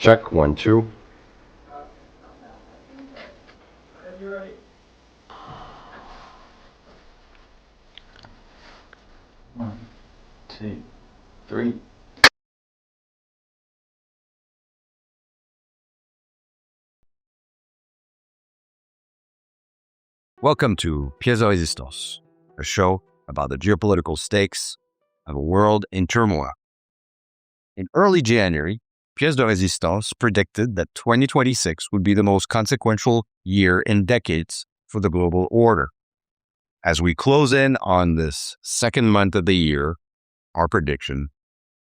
Check, 1, 2. One, two, three. Welcome to Pièces de Résistance, a show about the geopolitical stakes of a world in turmoil. In early January, Pièces de Résistance predicted that 2026 would be the most consequential year in decades for the global order. As we close in on this second month of the year, our prediction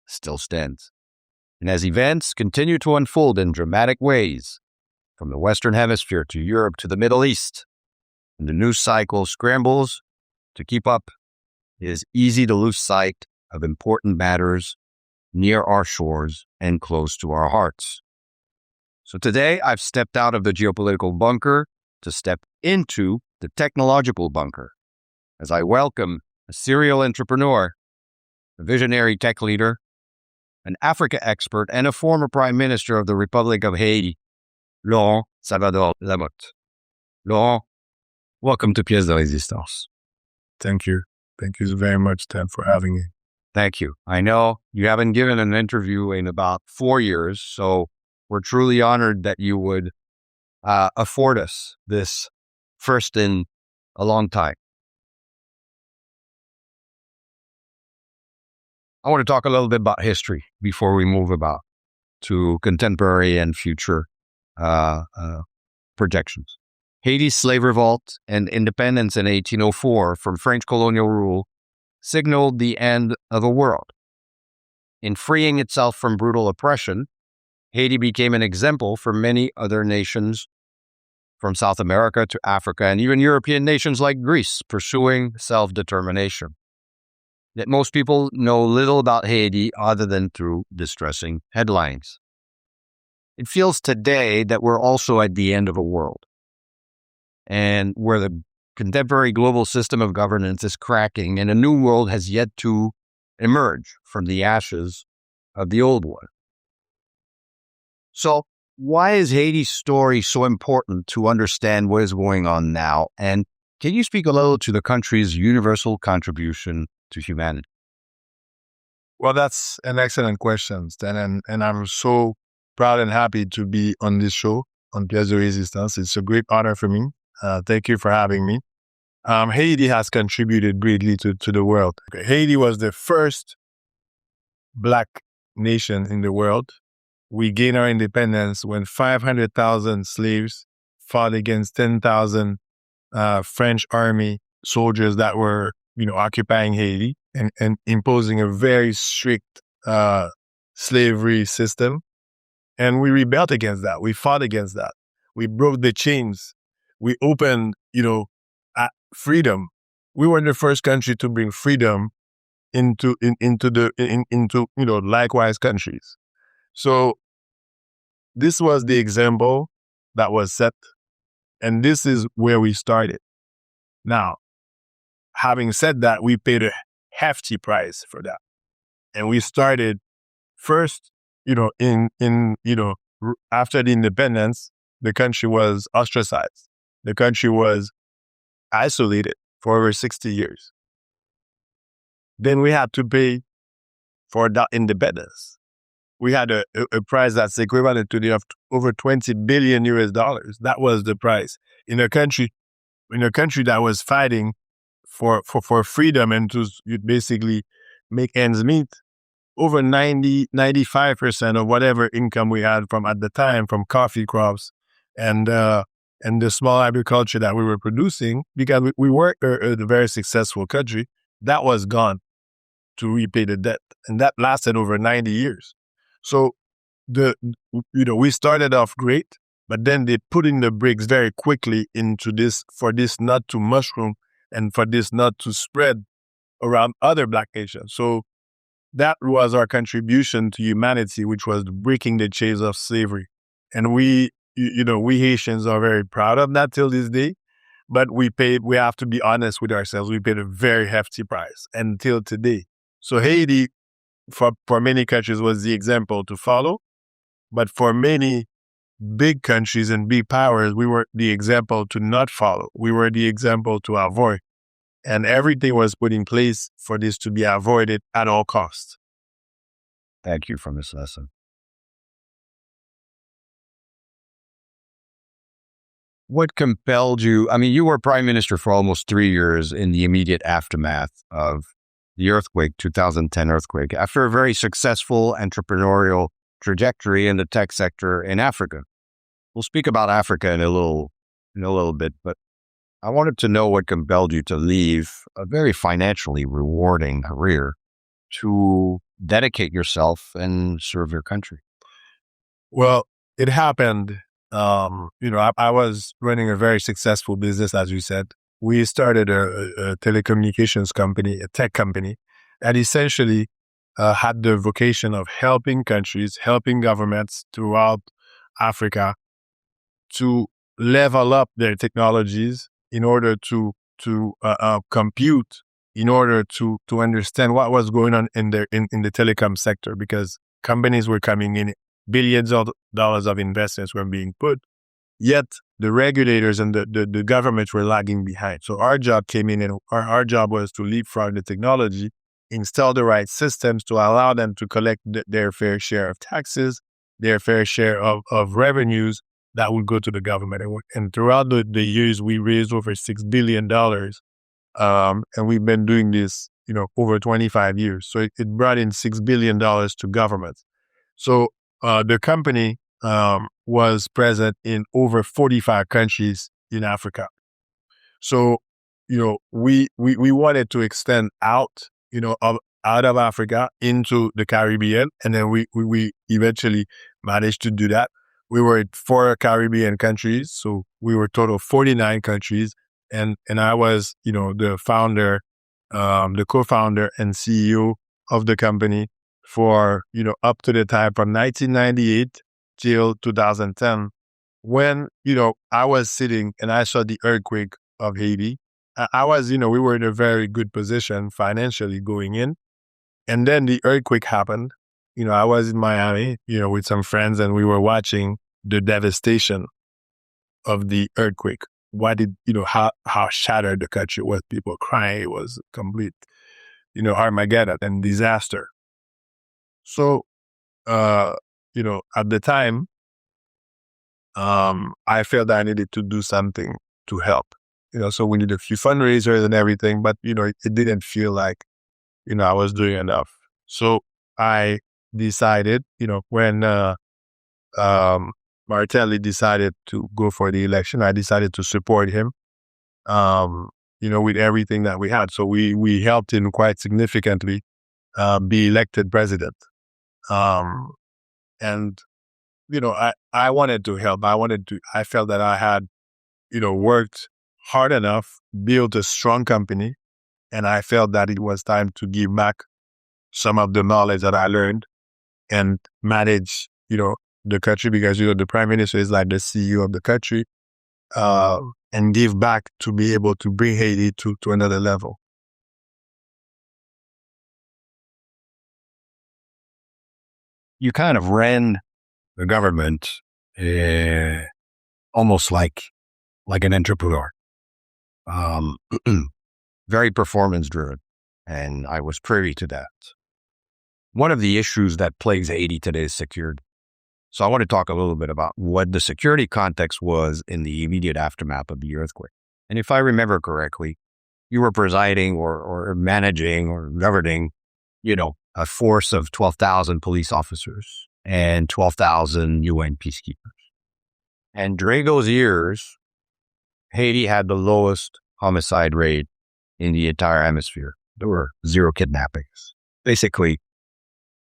still stands. And as events continue to unfold in dramatic ways, from the Western Hemisphere to Europe to the Middle East, and the news cycle scrambles to keep up, it is easy to lose sight of important matters near our shores and close to our hearts. So today, I've stepped out of the geopolitical bunker to step into the technological bunker, as I welcome a serial entrepreneur, a visionary tech leader, an Africa expert, and a former Prime Minister of the Republic of Haiti, Laurent Lamothe. Laurent, welcome to Pièces de Résistance. Thank you. Thank you very much, Ted, for having me. Thank you. I know you haven't given an interview in about 4 years, so we're truly honored that you would afford us this first in a long time. I want to talk a little bit about history before we move about to contemporary and future projections. Haiti's slave revolt and independence in 1804 from French colonial rule signaled the end of a world. In freeing itself from brutal oppression, Haiti became an example for many other nations from South America to Africa and even European nations like Greece pursuing self-determination. Yet most people know little about Haiti other than through distressing headlines. It feels today that we're also at the end of a world, and where the contemporary global system of governance is cracking and a new world has yet to emerge from the ashes of the old one. So why is Haiti's story so important to understand what is going on now? And can you speak a little to the country's universal contribution to humanity? Well, that's an excellent question, Stan, and I'm so proud and happy to be on this show on Pièces de Résistance. It's a great honor for me. Thank you for having me. Haiti has contributed greatly to the world. Haiti was the first Black nation in the world. We gained our independence when 500,000 slaves fought against 10,000 French army soldiers that were, occupying Haiti and imposing a very strict slavery system. And we rebelled against that. We fought against that. We broke the chains. We opened, freedom. We were the first country to bring freedom into likewise countries. So this was the example that was set, and this is where we started. Now, having said that, we paid a hefty price for that, and we started first. After the independence, the country was ostracized. The country was isolated for over 60 years. Then we had to pay for that independence. We had a price that's equivalent to over 20 billion US dollars. That was the price in a country that was fighting for freedom and to basically make ends meet. Over 95% of whatever income we had from at the time from coffee crops and the small agriculture that we were producing, because we were a very successful country, that was gone to repay the debt. And that lasted over 90 years. So we started off great, but then they put in the bricks very quickly into this, for this not to mushroom and for this not to spread around other Black nations. So that was our contribution to humanity, which was breaking the chains of slavery. And we Haitians are very proud of that till this day, but we have to be honest with ourselves. We paid a very hefty price until today. So Haiti, for many countries, was the example to follow. But for many big countries and big powers, we were the example to not follow. We were the example to avoid. And everything was put in place for this to be avoided at all costs. Thank you for this lesson. What compelled you? I mean, you were prime minister for almost 3 years in the immediate aftermath of the earthquake, 2010 earthquake, after a very successful entrepreneurial trajectory in the tech sector in Africa. We'll speak about Africa in a little bit, but I wanted to know what compelled you to leave a very financially rewarding career to dedicate yourself and serve your country. Well, it happened. I was running a very successful business, as you said. We started a telecommunications company, a tech company, that essentially had the vocation of helping countries, helping governments throughout Africa to level up their technologies in order to compute, in order to understand what was going on in the telecom sector, because companies were coming in, billions of dollars of investments were being put, yet the regulators and the governments were lagging behind. So our job came in, and our job was to leapfrog the technology, install the right systems to allow them to collect their fair share of taxes, their fair share of revenues that would go to the government. And throughout the years, we raised over $6 billion. And we've been doing this, over 25 years. So it brought in $6 billion to governments. So the company was present in over 45 countries in Africa. So, we wanted to extend out, out of Africa into the Caribbean. And then we eventually managed to do that. We were in 4 Caribbean countries. So we were total 49 countries. And I was, the founder, the co-founder and CEO of the company for, up to the time from 1998 till 2010, when, I was sitting and I saw the earthquake of Haiti. I was, we were in a very good position financially going in. And then the earthquake happened. I was in Miami, with some friends, and we were watching the devastation of the earthquake. How shattered the country was. People crying. It was complete, Armageddon and disaster. So, at the time, I felt that I needed to do something to help. So we did a few fundraisers and everything, but, it didn't feel like, I was doing enough. So I decided, when Martelly decided to go for the election, I decided to support him, with everything that we had. So we helped him quite significantly be elected president. And, I wanted to help. I felt that I had, worked hard enough, built a strong company, and I felt that it was time to give back some of the knowledge that I learned and manage, the country, because, the prime minister is like the CEO of the country, and give back to be able to bring Haiti to another level. You kind of ran the government almost like an entrepreneur, very performance driven, and I was privy to that. One of the issues that plagues Haiti today is security. So I want to talk a little bit about what the security context was in the immediate aftermath of the earthquake. And if I remember correctly, you were presiding or managing or governing, a force of 12,000 police officers and 12,000 UN peacekeepers. And during those years, Haiti had the lowest homicide rate in the entire hemisphere. There were 0 kidnappings. Basically,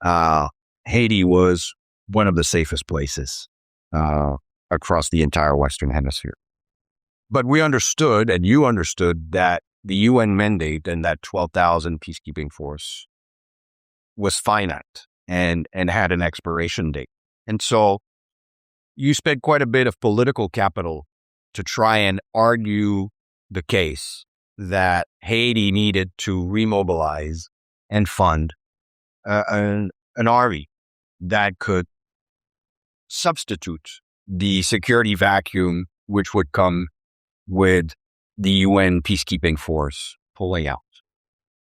Haiti was one of the safest places across the entire Western Hemisphere. But we understood, and you understood, that the UN mandate and that 12,000 peacekeeping force was finite and had an expiration date. And so you spent quite a bit of political capital to try and argue the case that Haiti needed to remobilize and fund an army that could substitute the security vacuum which would come with the UN peacekeeping force pulling out.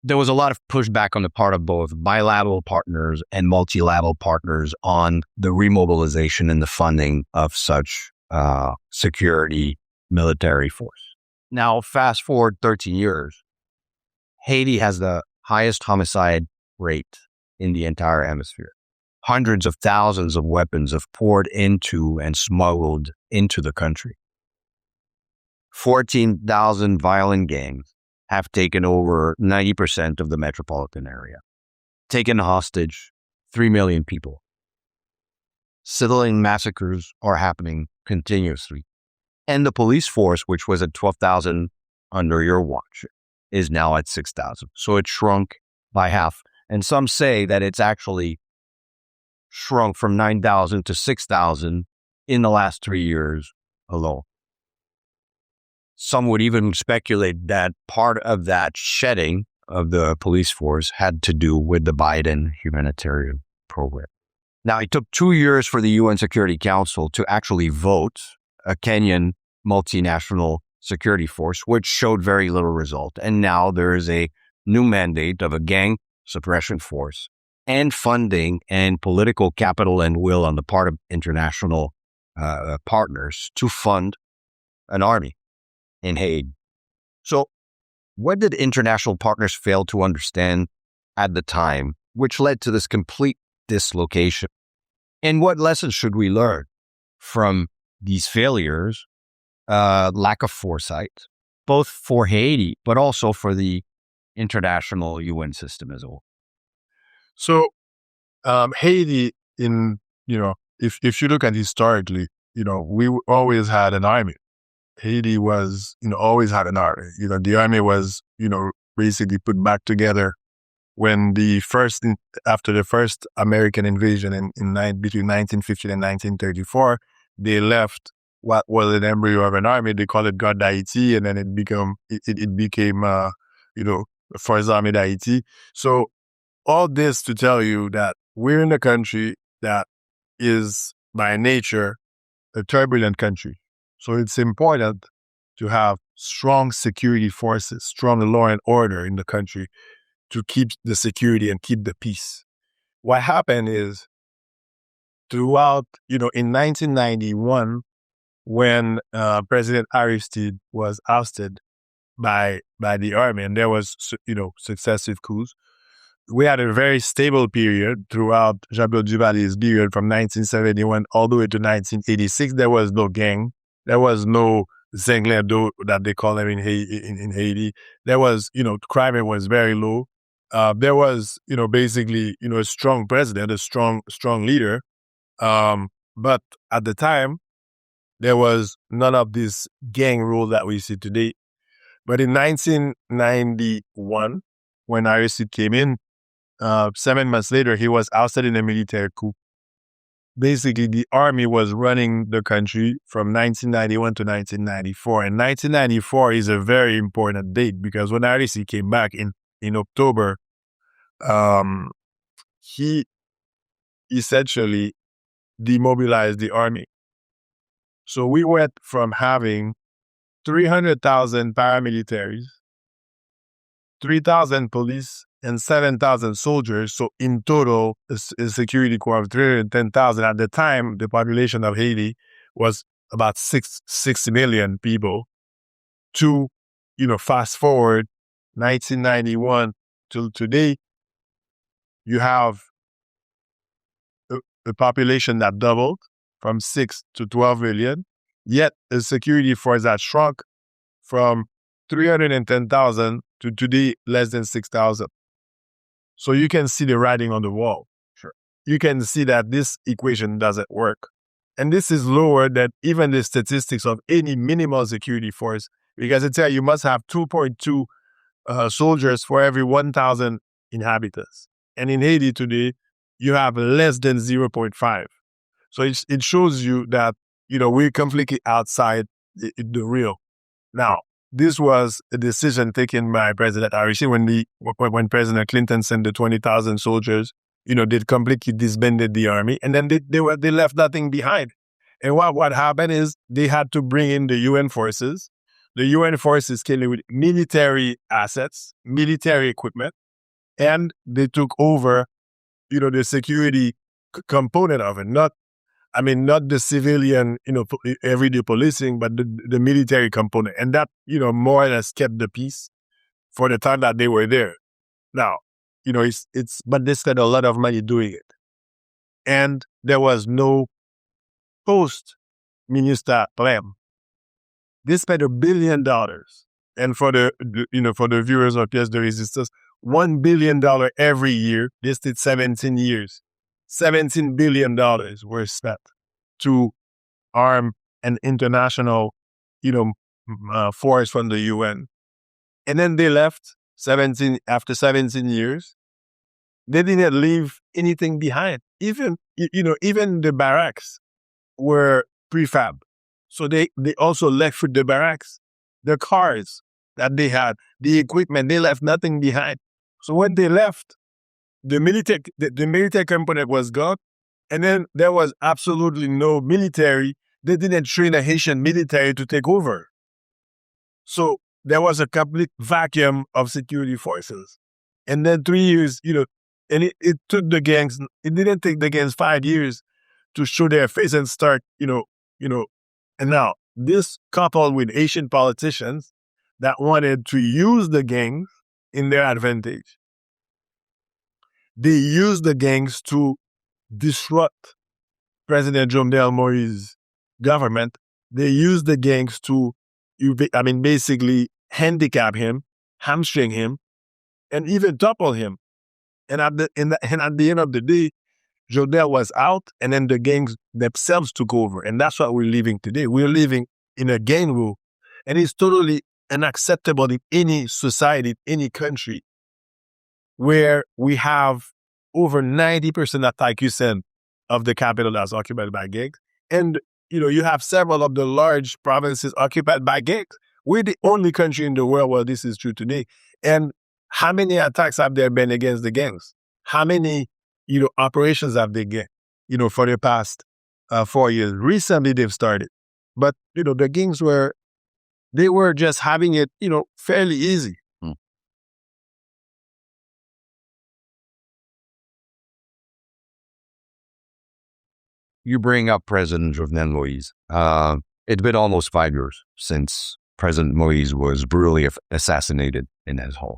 There was a lot of pushback on the part of both bilateral partners and multilateral partners on the remobilization and the funding of such security military force. Now, fast forward 13 years, Haiti has the highest homicide rate in the entire hemisphere. Hundreds of thousands of weapons have poured into and smuggled into the country. 14,000 violent gangs have taken over 90% of the metropolitan area, taken hostage 3 million people. Civilian massacres are happening continuously. And the police force, which was at 12,000 under your watch, is now at 6,000. So it shrunk by half. And some say that it's actually shrunk from 9,000 to 6,000 in the last 3 years alone. Some would even speculate that part of that shedding of the police force had to do with the Biden humanitarian program. Now, it took 2 years for the UN Security Council to actually vote a Kenyan multinational security force, which showed very little result. And now there is a new mandate of a gang suppression force and funding and political capital and will on the part of international partners to fund an army in Haiti. So what did international partners fail to understand at the time, which led to this complete dislocation? And what lessons should we learn from these failures, lack of foresight, both for Haiti, but also for the international UN system as a whole? So Haiti, if you look at historically, we always had an army. Haiti was, always had an army. The army was, basically put back together when after the first American invasion between 1950 and 1934, they left what was an embryo of an army. They called it Garde d'Haïti, and then it became, First Army d'Haïti. So all this to tell you that we're in a country that is by nature a turbulent country. So it's important to have strong security forces, strong law and order in the country to keep the security and keep the peace. What happened is throughout, in 1991, when President Aristide was ousted by the army, and there was, successive coups, we had a very stable period throughout Jean-Claude Duvalier's period from 1971 all the way to 1986. There was no gang. There was no Zenglendo that they call them in Haiti. There was, crime was very low. There was, basically, a strong president, a strong leader. But at the time, there was none of this gang rule that we see today. But in 1991, when Aristide came in, 7 months later, he was ousted in a military coup. Basically, the army was running the country from 1991 to 1994. And 1994 is a very important date because when Aristide came back in October, he essentially demobilized the army. So we went from having 300,000 paramilitaries, 3,000 police, and 7,000 soldiers. So in total, a security corps of 310,000. At the time, the population of Haiti was about 6 million people. To, fast forward 1991 till today, you have a population that doubled from 6 to 12 million, yet a security force that shrunk from 310,000 to today less than 6,000. So you can see the writing on the wall. Sure. You can see that this equation doesn't work. And this is lower than even the statistics of any minimal security force, because it's you must have 2.2 soldiers for every 1,000 inhabitants. And in Haiti today, you have less than 0.5. So it shows you that, we're completely outside the real. Now, this was a decision taken by President Aristide when President Clinton sent the 20,000 soldiers they completely disbanded the army, and then they left nothing behind. And what happened is they had to bring in the UN forces. The UN forces came in with military assets, military equipment, and they took over, the security component of it. Not the civilian, everyday policing, but the military component. And that, more or less kept the peace for the time that they were there. Now, but they spent a lot of money doing it. And there was no post-minister plan. They spent $1 billion. And for the viewers of Pièces de Résistance, $1 billion every year. They did 17 years. $17 billion were spent to arm an international, force from the UN. And then they left after 17 years. They didn't leave anything behind. Even the barracks were prefab. So they also left with the barracks, the cars that they had, the equipment, they left nothing behind. So when they left, the military component was gone, and then there was absolutely no military. They didn't train the Haitian military to take over. So there was a complete vacuum of security forces. And then 3 years, and it took the gangs, it didn't take the gangs 5 years to show their face and start, and now this coupled with Haitian politicians that wanted to use the gangs in their advantage. They used the gangs to disrupt President Jovenel Moïse's government. They used the gangs to, basically handicap him, hamstring him, and even topple him. And at the end of the day, Jovenel was out, and then the gangs themselves took over. And that's what we're living today. We're living in a gang rule. And it's totally unacceptable in any society, any country, where we have over 90% at Taikusen of the capital that's occupied by gangs. And, you have several of the large provinces occupied by gangs. We're the only country in the world where this is true today. And how many attacks have there been against the gangs? How many, operations have they get, for the past 4 years? Recently they've started. But, the gangs were just having it, fairly easy. You bring up President Jovenel Moïse. It's been almost 5 years since President Moïse was brutally assassinated in his home.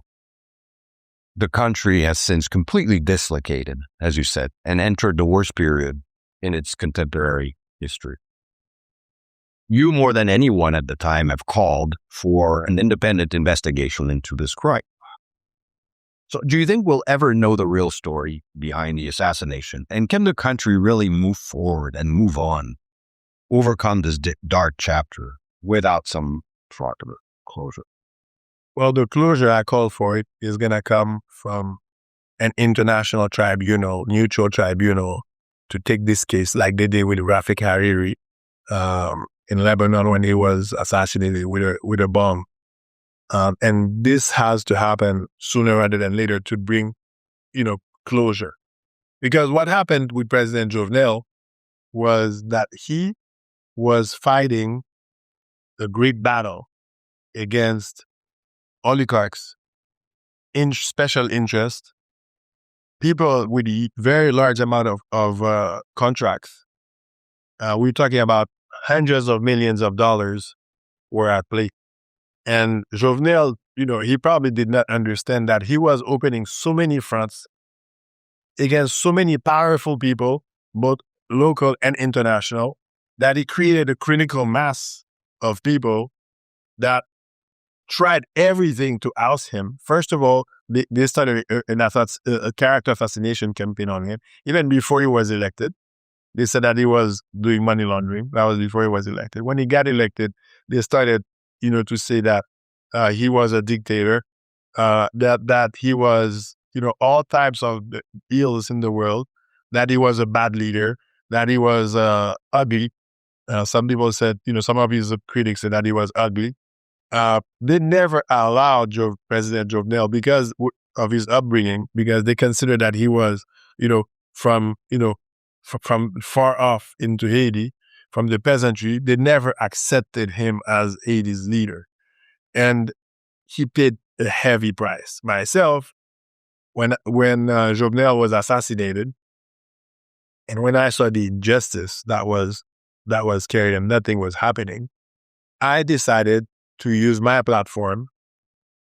The country has since completely dislocated, as you said, and entered the worst period in its contemporary history. You, more than anyone at the time, have called for an independent investigation into this crime. So do you think we'll ever know the real story behind the assassination? And can the country really move forward and move on, overcome this dark chapter without some sort of closure? Well, the closure I call for it is going to come from an international tribunal, neutral tribunal, to take this case like they did with Rafik Hariri in Lebanon when he was assassinated with a bomb. And this has to happen sooner rather than later to bring, closure. Because what happened with President Jovenel was that he was fighting a great battle against oligarchs, special interest, people with a very large amount of contracts. We're talking about hundreds of millions of dollars were at play. And Jovenel, he probably did not understand that he was opening so many fronts against so many powerful people, both local and international, that he created a critical mass of people that tried everything to oust him. First of all, they started a character assassination campaign on him. Even before he was elected, they said that he was doing money laundering. That was before he was elected. When he got elected, they started, to say that he was a dictator, that he was, all types of ills in the world, that he was a bad leader, that he was ugly. Some people said, some of his critics said that he was ugly. They never allowed President Jovenel, because of his upbringing, because they considered that he was from, from far off into Haiti, from the peasantry. They never accepted him as Haiti's leader. And he paid a heavy price. Myself, when Jovenel was assassinated, and when I saw the injustice that was carried and nothing was happening, I decided to use my platform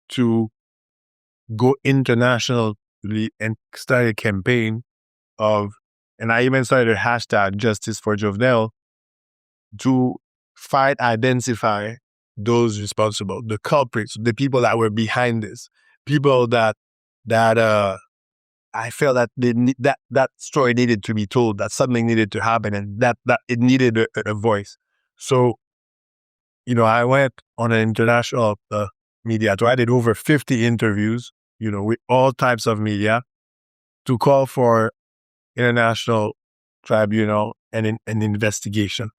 to go internationally and start a campaign and I even started a hashtag Justice for Jovenel to identify those responsible, the culprits, the people that were behind this, people that I felt that that story needed to be told, that something needed to happen, and that it needed a voice. So, I went on an international media tour. I did over 50 interviews, with all types of media to call for international tribunal and an investigation.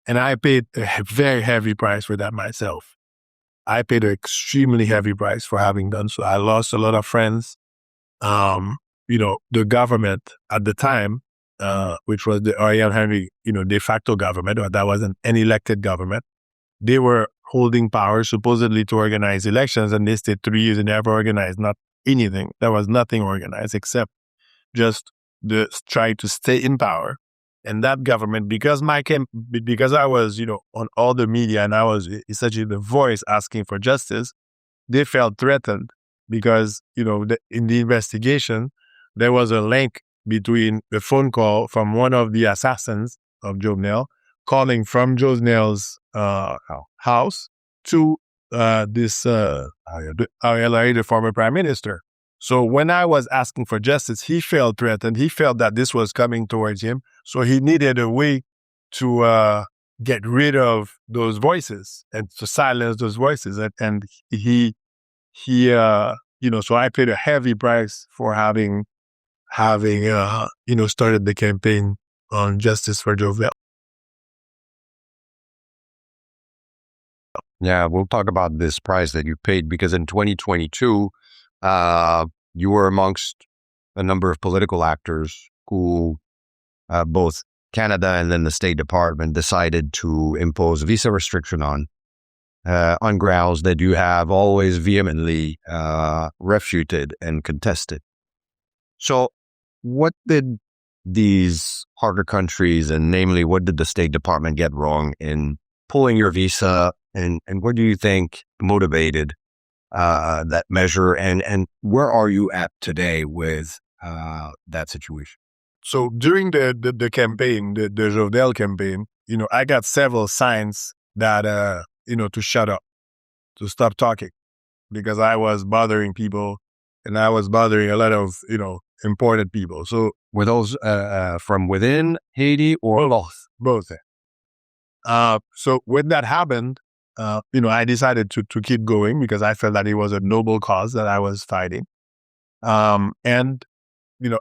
And I paid a very heavy price for that myself. I paid an extremely heavy price for having done so. I lost a lot of friends. The government at the time, which was the Ariel Henry, de facto government, or that wasn't an elected government, they were holding power supposedly to organize elections, and they stayed 3 years and never organized not anything. There was nothing organized except just try to stay in power. And that government, because I was, on all the media and I was essentially the voice asking for justice, they felt threatened because, in the investigation, there was a link between the phone call from one of the assassins of Jovenel calling from Jovenel's house to this Ariel Henry, the former prime minister. So when I was asking for justice, he felt threatened. He felt that this was coming towards him. So he needed a way to get rid of those voices and to silence those voices. And he so I paid a heavy price for having started the campaign on Justice for Jovenel. Yeah, we'll talk about this price that you paid, because in 2022, you were amongst a number of political actors who both Canada and then the State Department decided to impose visa restriction on grounds that you have always vehemently refuted and contested. So what did these partner countries, and namely, what did the State Department get wrong in pulling your visa, and what do you think motivated that measure, and where are you at today with that situation? So during the campaign, the Jovenel campaign, I got several signs that, to shut up, to stop talking, because I was bothering people and I was bothering a lot of, important people. So were those from within Haiti or both? Both. So when that happened, I decided to keep going because I felt that it was a noble cause that I was fighting. And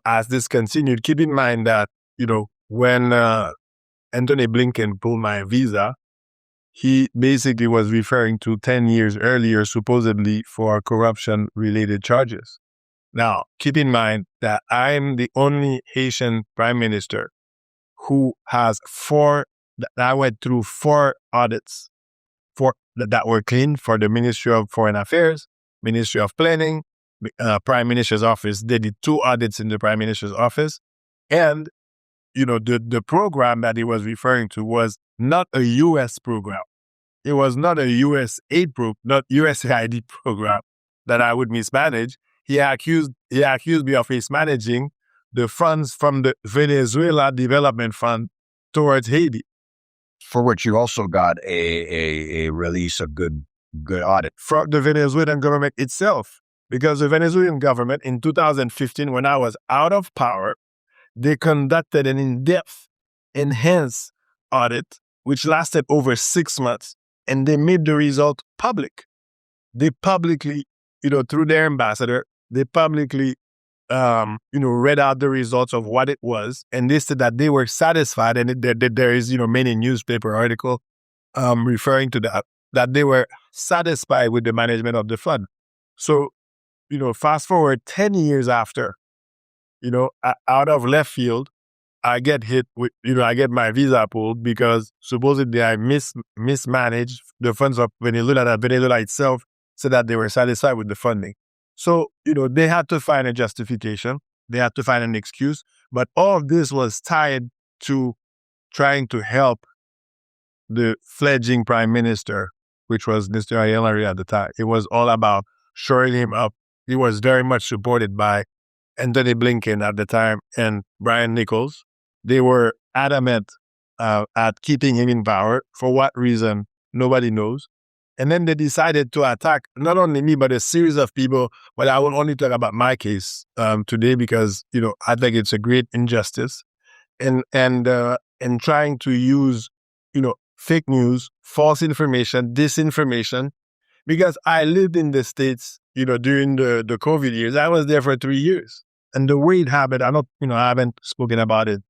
as this continued, keep in mind that, when Anthony Blinken pulled my visa, he basically was referring to 10 years earlier, supposedly for corruption-related charges. Now, keep in mind that I'm the only Haitian prime minister who has I went through 4 audits that were clean for the Ministry of Foreign Affairs, Ministry of Planning, Prime Minister's office. They did 2 audits in the Prime Minister's office. And, the program that he was referring to was not a U.S. program. It was not a USAID not USAID program that I would mismanage. He accused me of mismanaging the funds from the Venezuela Development Fund towards Haiti, for which you also got a release of good audit from the Venezuelan government itself. Because the Venezuelan government in 2015, when I was out of power, they conducted an in-depth, enhanced audit, which lasted over 6 months, and they made the result public. They publicly, through their ambassador, they publicly, read out the results of what it was, and they said that they were satisfied, and there is, many newspaper article referring to that they were satisfied with the management of the fund. So, fast forward 10 years after, out of left field, I get hit with, I get my visa pulled because supposedly I mismanaged the funds of Venezuela, that Venezuela itself said that they were satisfied with the funding. So, they had to find a justification. They had to find an excuse. But all of this was tied to trying to help the fledgling prime minister, which was Mr. Henry at the time. It was all about shoring him up. He was very much supported by Anthony Blinken at the time and Brian Nichols. They were adamant at keeping him in power. For what reason, nobody knows. And then they decided to attack not only me, but a series of people. But I will only talk about my case today because, I think it's a great injustice. And trying to use, fake news, false information, disinformation, because I lived in the States, during the COVID years. I was there for 3 years. And the way it happened, I haven't spoken about it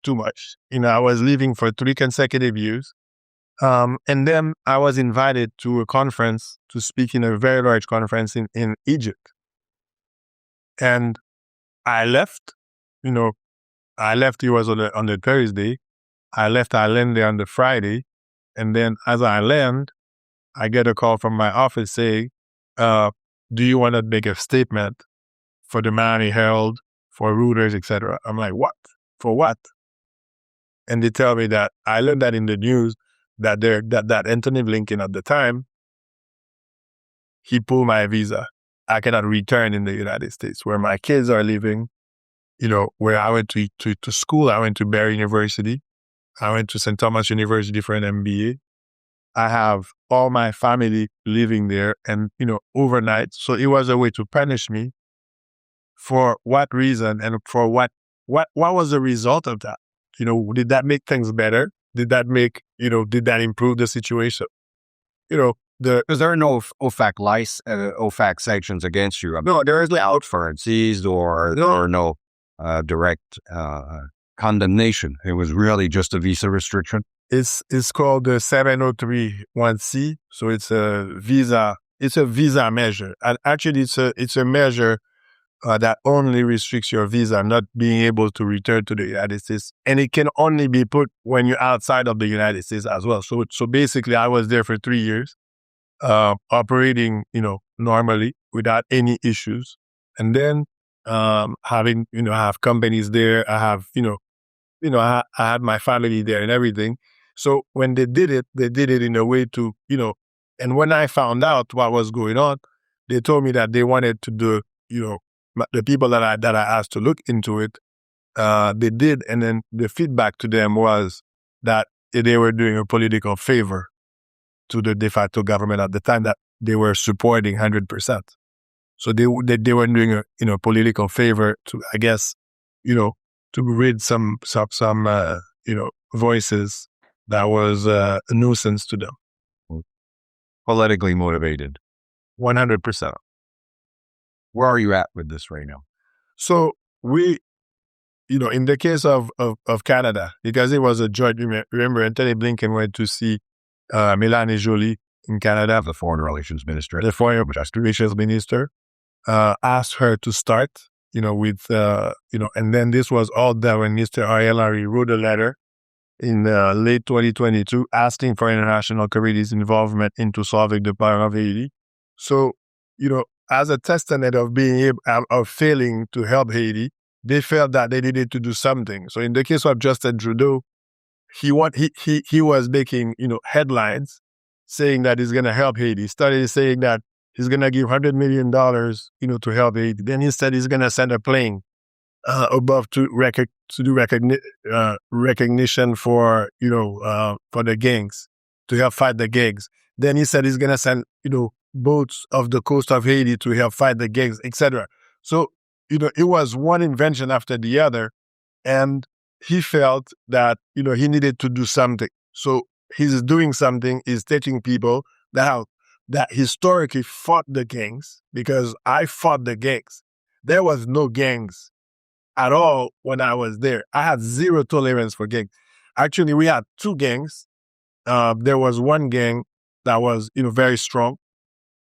too much. I was living for 3 consecutive years. And then I was invited to a conference to speak in a very large conference in Egypt. And I left, it was on the Thursday. I landed there on the Friday. And then as I land, I get a call from my office saying, do you want to make a statement for the Miami Herald, for Reuters, etc.? I'm like, what? For what? And they tell me that I learned that in the news that that Anthony Blinken at the time, he pulled my visa. I cannot return in the United States where my kids are living, where I went to school. I went to Barry University. I went to St. Thomas University for an MBA. I have all my family living there and, overnight. So it was a way to punish me. For what reason and for what was the result of that? Did that make things better? Did that did that improve the situation? Because there are no OFAC sanctions against you. No, there is outferences or no direct condemnation. It was really just a visa restriction. It's called the 7031C. So it's a visa measure. And actually it's a measure that only restricts your visa, not being able to return to the United States. And it can only be put when you're outside of the United States as well. So basically I was there for 3 years, operating, normally without any issues. And then having, I have companies there. I have, I had my family there and everything. So when they did it in a way to, and when I found out what was going on, they told me that they wanted to do, the people that I asked to look into it, they did. And then the feedback to them was that they were doing a political favor to the de facto government at the time that they were supporting 100%. So they were doing a political favor to, I guess, to rid some voices that was a nuisance to them. Politically motivated. 100%. Where are you at with this right now? So we, in the case of Canada, because it was a joint, remember Anthony Blinken went to see Mélanie Joly in Canada, the Foreign Relations Minister. The Foreign Relations Minister asked her to start, with, and then this was all done when Mr. Ariel Henry wrote a letter in late 2022 asking for international community's involvement into solving the problem of Haiti. So, as a testament of of failing to help Haiti, they felt that they needed to do something. So in the case of Justin Trudeau, he was making, headlines saying that he's going to help Haiti. He started saying that he's going to give $100 million, to help Haiti. Then he said he's going to send a plane above to do recognition for, for the gangs, to help fight the gangs. Then he said he's going to send, boats of the coast of Haiti to help fight the gangs, etc. So, it was one invention after the other. And he felt that, he needed to do something. So he's doing something, is teaching people that historically fought the gangs, because I fought the gangs. There was no gangs at all when I was there. I had zero tolerance for gangs. Actually, we had 2 gangs. There was one gang that was, very strong,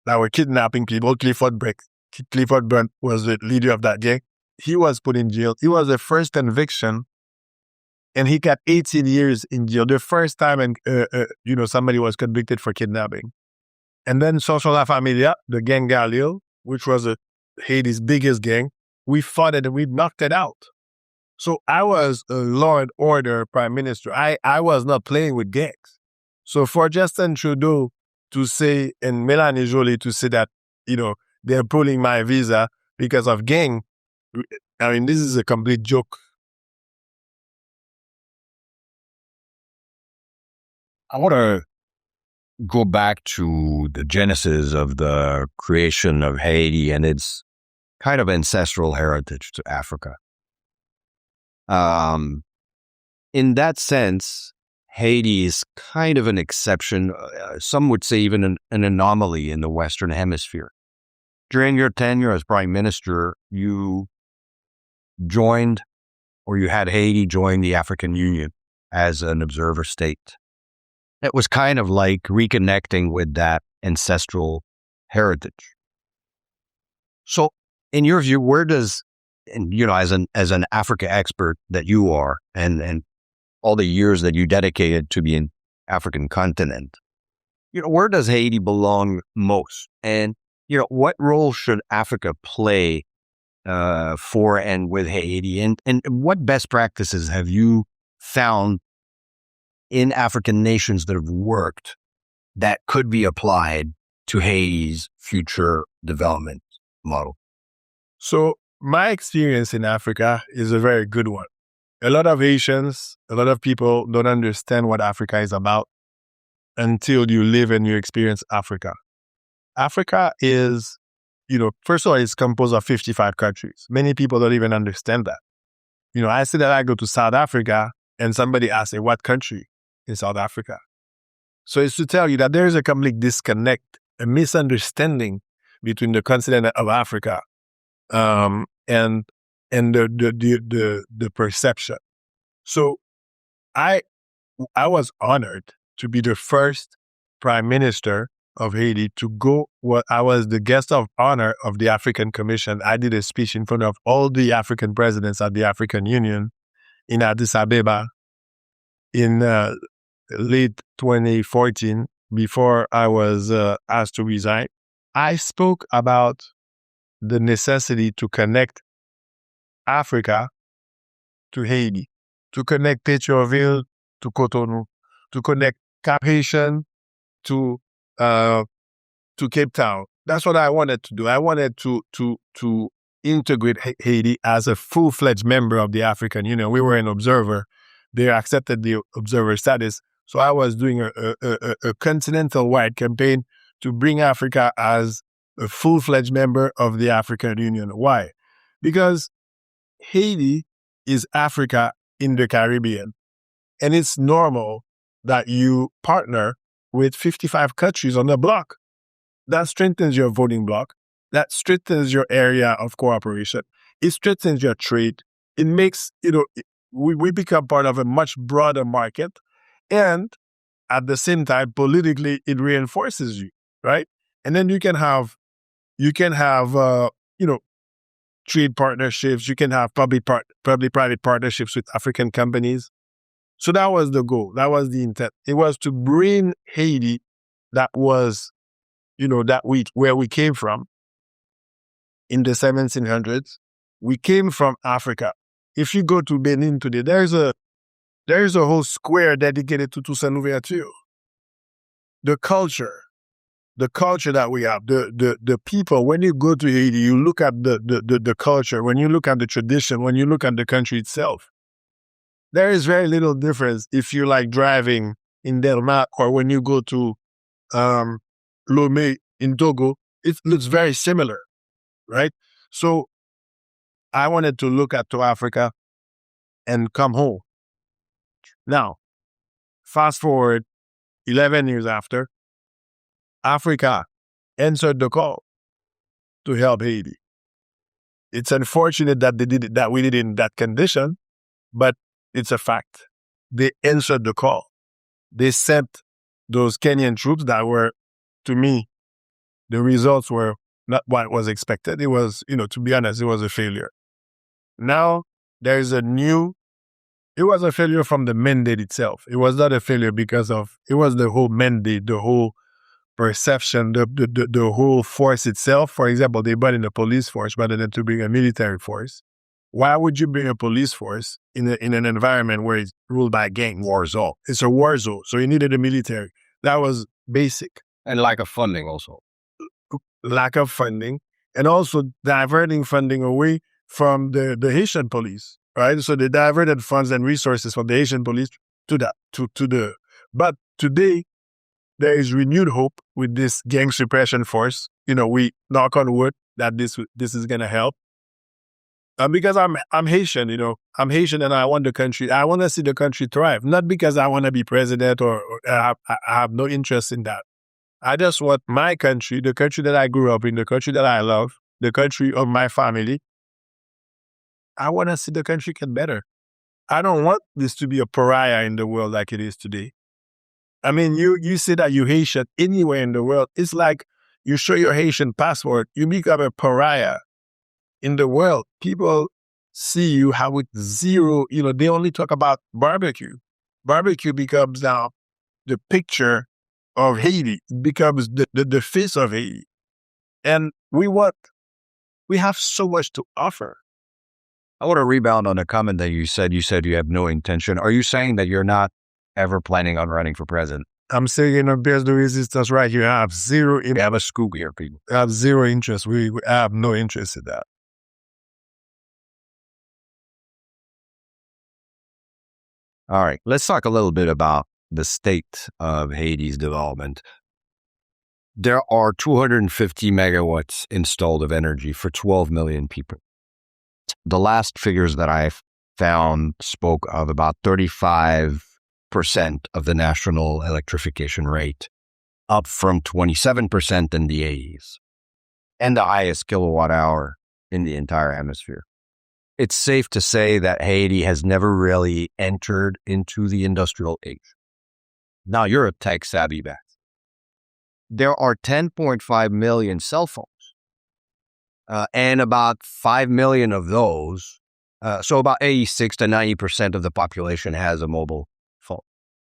that were kidnapping people. Clifford Burnt was the leader of that gang. he was put in jail. It was the first conviction, and he got 18 years in jail. The first time, and somebody was convicted for kidnapping. And then Social La Familia, the gang Galil, which was Haiti's biggest gang, we fought it and we knocked it out. So I was a law and order prime minister. I was not playing with gangs. So for Justin Trudeau to say, and Melanie Joly to say that, they're pulling my visa because of gang, I mean, this is a complete joke. I want to go back to the genesis of the creation of Haiti and its kind of ancestral heritage to Africa. In that sense, Haiti is kind of an exception. Some would say even an anomaly in the Western Hemisphere. During your tenure as Prime Minister, you joined, or you had Haiti join the African Union as an observer state. It was kind of like reconnecting with that ancestral heritage. So, in your view, where does, as an Africa expert that you are, and all the years that you dedicated to the African continent, where does Haiti belong most? And what role should Africa play for and with Haiti? And what best practices have you found in African nations that have worked that could be applied to Haiti's future development model? So my experience in Africa is a very good one. A lot of Haitians, a lot of people don't understand what Africa is about until you live and you experience Africa. Africa is, first of all, it's composed of 55 countries. Many people don't even understand that. I say that I go to South Africa and somebody asks me, what country in South Africa? So it's to tell you that there is a complete disconnect, a misunderstanding between the continent of Africa and the perception. So I was honored to be the first Prime Minister of Haiti to go. I was the guest of honor of the African Commission. I did a speech in front of all the African presidents at the African Union in Addis Ababa in late 2014, before I was asked to resign. I spoke about the necessity to connect Africa to Haiti, to connect Pétionville to Cotonou, to connect Cap Haitian to Cape Town. That's what I wanted to do. I wanted to integrate Haiti as a full-fledged member of the African Union. We were an observer. They accepted the observer status. So I was doing a continental-wide campaign to bring Africa as a full-fledged member of the African Union. Why? Because Haiti is Africa in the Caribbean. And it's normal that you partner with 55 countries on the block. That strengthens your voting bloc. That strengthens your area of cooperation. It strengthens your trade. It makes, we become part of a much broader market. And at the same time, politically, it reinforces you, right? And then you can have trade partnerships. You can have public-private partnerships with African companies. So that was the goal. That was the intent. It was to bring Haiti, that was, where we came from in the 1700s. We came from Africa. If you go to Benin today, there's a whole square dedicated to Toussaint Louverture. The culture that we have, the people. When you go to Haiti, you look at the culture. When you look at the tradition, when you look at the country itself, there is very little difference if you like driving in Delma or when you go to Lomé in Togo. It looks very similar, right? So I wanted to look to Africa and come home. Now, fast forward 11 years after, Africa answered the call to help Haiti. It's unfortunate that we did it in that condition, but it's a fact. They answered the call. They sent those Kenyan troops that were, to me, the results were not what was expected. It was, to be honest, it was a failure. Now there's a new, it was a failure from the mandate itself. It was not a failure because of, it was the whole mandate, the whole perception, the whole force itself. For example, they brought in a police force rather than to bring a military force. Why would you bring a police force in an environment where it's ruled by gang? War zone. It's a war zone, so you needed a military. That was basic. And lack of funding also. Lack of funding, and also diverting funding away from the Haitian police, right? So they diverted funds and resources from the Haitian police to that, to the. But today, there is renewed hope with this gang suppression force. We knock on wood that this is going to help. Because I'm Haitian, I'm Haitian and I want the country. I want to see the country thrive, not because I want to be president or I have no interest in that. I just want my country, the country that I grew up in, the country that I love, the country of my family. I want to see the country get better. I don't want this to be a pariah in the world like it is today. I mean, you say that you're Haitian anywhere in the world. It's like you show your Haitian passport, you become a pariah in the world. People see you how with zero, they only talk about barbecue. Barbecue becomes now the picture of Haiti. It becomes the face of Haiti. And we have so much to offer. I want to rebound on a comment that you said. You said you have no intention. Are you saying that you're not ever planning on running for president? I'm saying Pièce de Résistance right here. I have zero. You have a scoop here, people. I have zero interest. We have no interest in that. All right. Let's talk a little bit about the state of Haiti's development. There are 250 megawatts installed of energy for 12 million people. The last figures that I found spoke of about 35% of the national electrification rate, up from 27% in the 80s, and the highest kilowatt hour in the entire hemisphere. It's safe to say that Haiti has never really entered into the industrial age. Now, you're a tech-savvy man. There are 10.5 million cell phones, and about 5 million of those, so about 86 to 90% of the population has a mobile phone.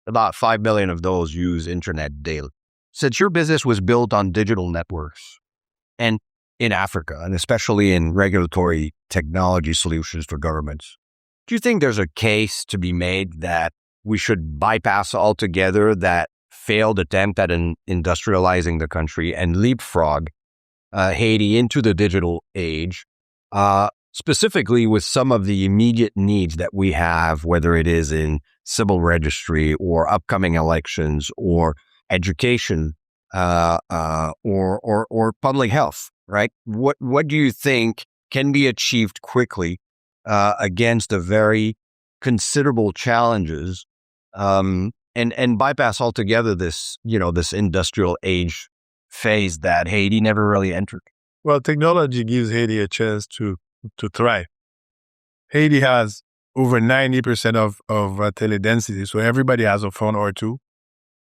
About 5 million of those use internet daily. Since your business was built on digital networks, and in Africa, and especially in regulatory technology solutions for governments, do you think there's a case to be made that we should bypass altogether that failed attempt at industrializing the country and leapfrog Haiti into the digital age, specifically with some of the immediate needs that we have, whether it is in civil registry or upcoming elections or education or public health, right? What do you think can be achieved quickly against the very considerable challenges and bypass altogether this industrial age phase that Haiti never really entered? Well, technology gives Haiti a chance to thrive. Haiti has over 90% of teledensity, so everybody has a phone or two.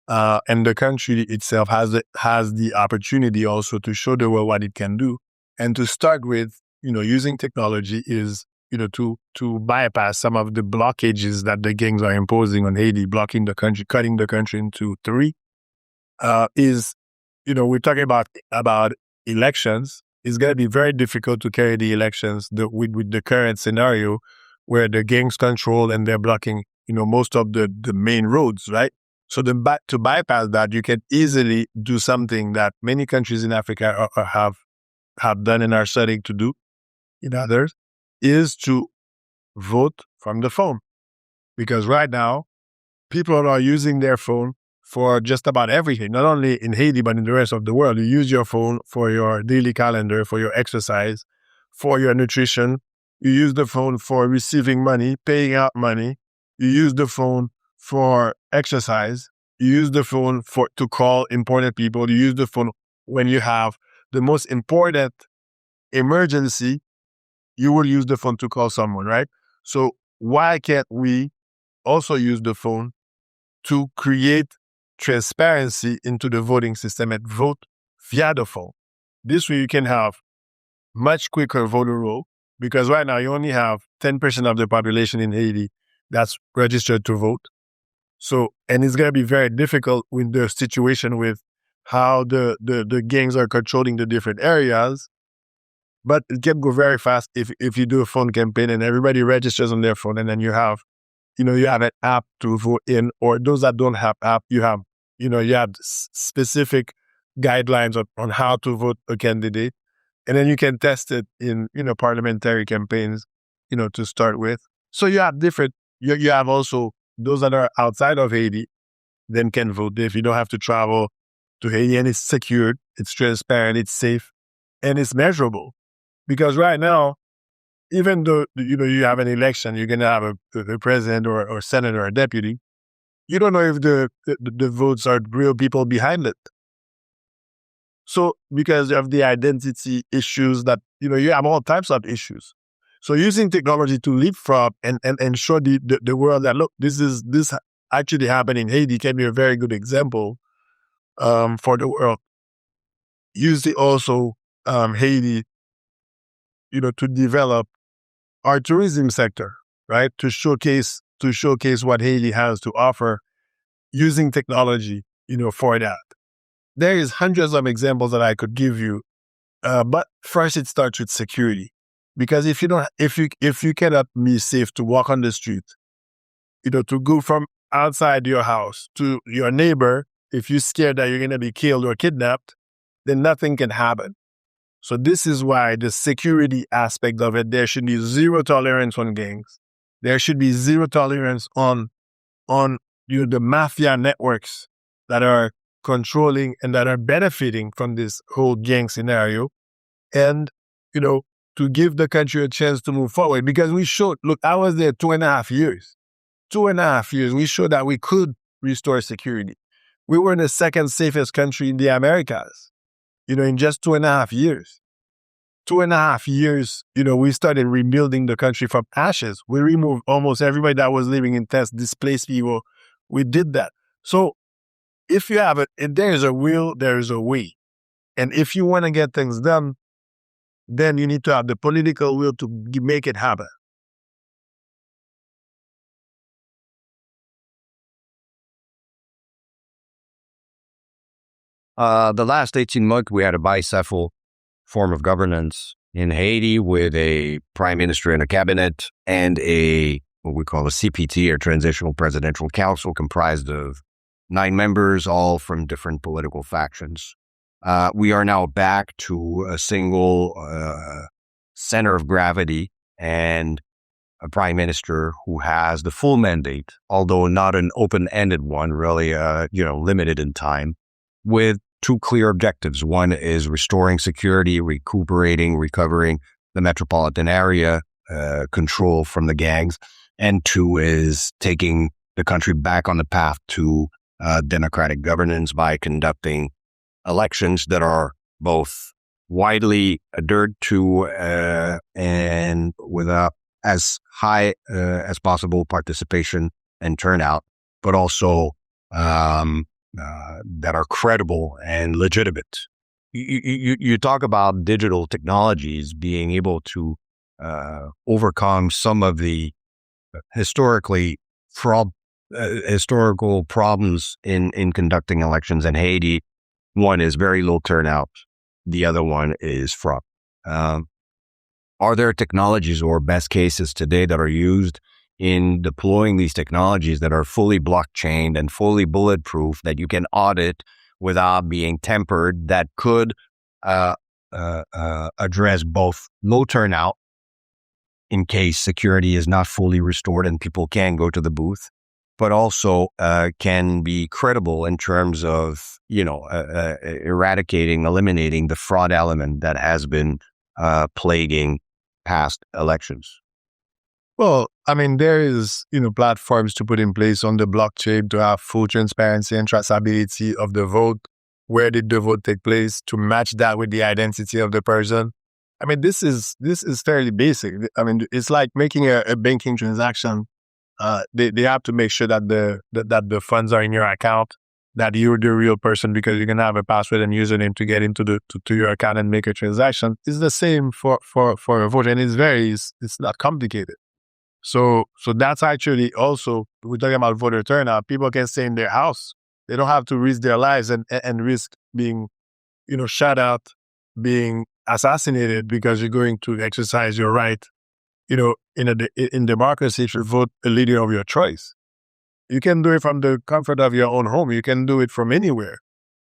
And the country itself has the opportunity also to show the world what it can do. And to start with, using technology is, to bypass some of the blockages that the gangs are imposing on Haiti, blocking the country, cutting the country into three, we're talking about elections. It's going to be very difficult to carry the elections with the current scenario where the gangs control and they're blocking, most of the main roads, right? So to bypass that, you can easily do something that many countries in Africa have done and are starting to do in others, is to vote from the phone. Because right now, people are using their phone for just about everything, not only in Haiti, but in the rest of the world. You use your phone for your daily calendar, for your exercise, for your nutrition. You use the phone for receiving money, paying out money. You use the phone for exercise. You use the phone to call important people. You use the phone when you have the most important emergency. You will use the phone to call someone, right? So why can't we also use the phone to create transparency into the voting system and vote via the phone? This way you can have much quicker voter roll, because right now you only have 10% of the population in Haiti that's registered to vote. So, and it's going to be very difficult with the situation with how the gangs are controlling the different areas. But it can go very fast if you do a phone campaign and everybody registers on their phone, and then you have an app to vote in, or those that don't have app, you have specific guidelines on how to vote a candidate. And then you can test it in, parliamentary campaigns, to start with. So you have you have also those that are outside of Haiti, then can vote if you don't have to travel to Haiti, and it's secured, it's transparent, it's safe, and it's measurable. Because right now, even though, you have an election, you're going to have a president or senator or deputy, you don't know if the votes are real people behind it. So because of the identity issues that, you have all types of issues. So using technology to leapfrog and show the world that, look, this actually happened in Haiti can be a very good example for the world. Using also Haiti, to develop our tourism sector, right? To showcase what Haiti has to offer using technology, for that. There is hundreds of examples that I could give you, but first it starts with security, because if you cannot be safe to walk on the street, to go from outside your house to your neighbor, if you're scared that you're going to be killed or kidnapped, then nothing can happen. So this is why the security aspect of it, there should be zero tolerance on gangs. There should be zero tolerance on the mafia networks that are controlling and that are benefiting from this whole gang scenario. And, to give the country a chance to move forward. Because we showed, look, I was there 2.5 years. 2.5 years, we showed that we could restore security. We were the second safest country in the Americas. In just 2.5 years. 2.5 years, we started rebuilding the country from ashes. We removed almost everybody that was living in tents, displaced people. We did that. So if you have it, if there is a will, there is a way. And if you want to get things done, then you need to have the political will to make it happen. The last 18 months, we had a bicephal form of governance in Haiti with a prime minister and a cabinet and what we call a CPT, or Transitional Presidential Council, comprised of 9 members, all from different political factions. We are now back to a single center of gravity and a prime minister who has the full mandate, although not an open-ended one, really, limited in time, with 2 clear objectives. One is restoring security, recovering the metropolitan area, control from the gangs. And 2 is taking the country back on the path to democratic governance by conducting elections that are both widely adhered to and with as high as possible participation and turnout, but also that are credible and legitimate. You talk about digital technologies being able to overcome some of the historical problems in conducting elections in Haiti. One is very low turnout. The other one is fraud. Are there technologies or best cases today that are used in deploying these technologies that are fully blockchain and fully bulletproof, that you can audit without being tempered, that could address both low turnout in case security is not fully restored and people can go to the booth, but also can be credible in terms of, eliminating the fraud element that has been plaguing past elections? Well, there is, platforms to put in place on the blockchain to have full transparency and traceability of the vote. Where did the vote take place, to match that with the identity of the person? This is fairly basic. It's like making a banking transaction. They have to make sure that the funds are in your account, that you're the real person, because you're gonna have a password and username to get into to your account and make a transaction. It's the same for a vote, and it's not complicated. So that's actually also, we're talking about voter turnout. People can stay in their house. They don't have to risk their lives and risk being, shut out, being assassinated because you're going to exercise your right, in democracy to vote a leader of your choice. You can do it from the comfort of your own home. You can do it from anywhere.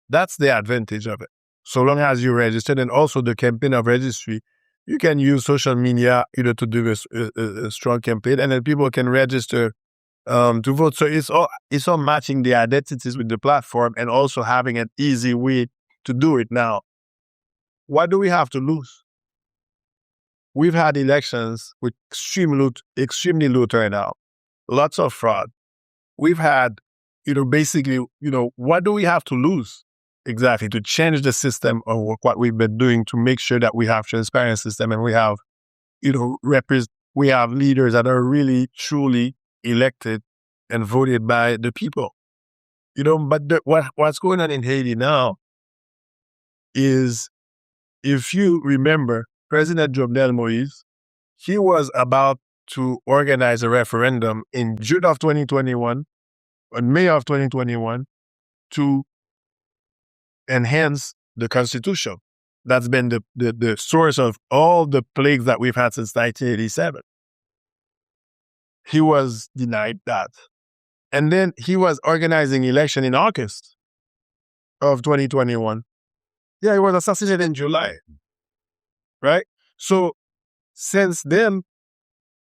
That's the advantage of it. So long as you're registered, and also the campaign of registry, you can use social media, to do a strong campaign, and then people can register to vote. So it's all matching the identities with the platform and also having an easy way to do it. Now, what do we have to lose? We've had elections with extremely low turnout, lots of fraud. We've had, basically, what do we have to lose exactly to change the system of what we've been doing to make sure that we have transparent system and we have, we have leaders that are really, truly elected and voted by the people. But what's going on in Haiti now is, if you remember, President Jovenel Moïse, he was about to organize a referendum in June of 2021, in May of 2021, to enhance the Constitution. That's been the source of all the plagues that we've had since 1987. He was denied that. And then he was organizing election in August of 2021. Yeah, he was assassinated in July. Right? So since then,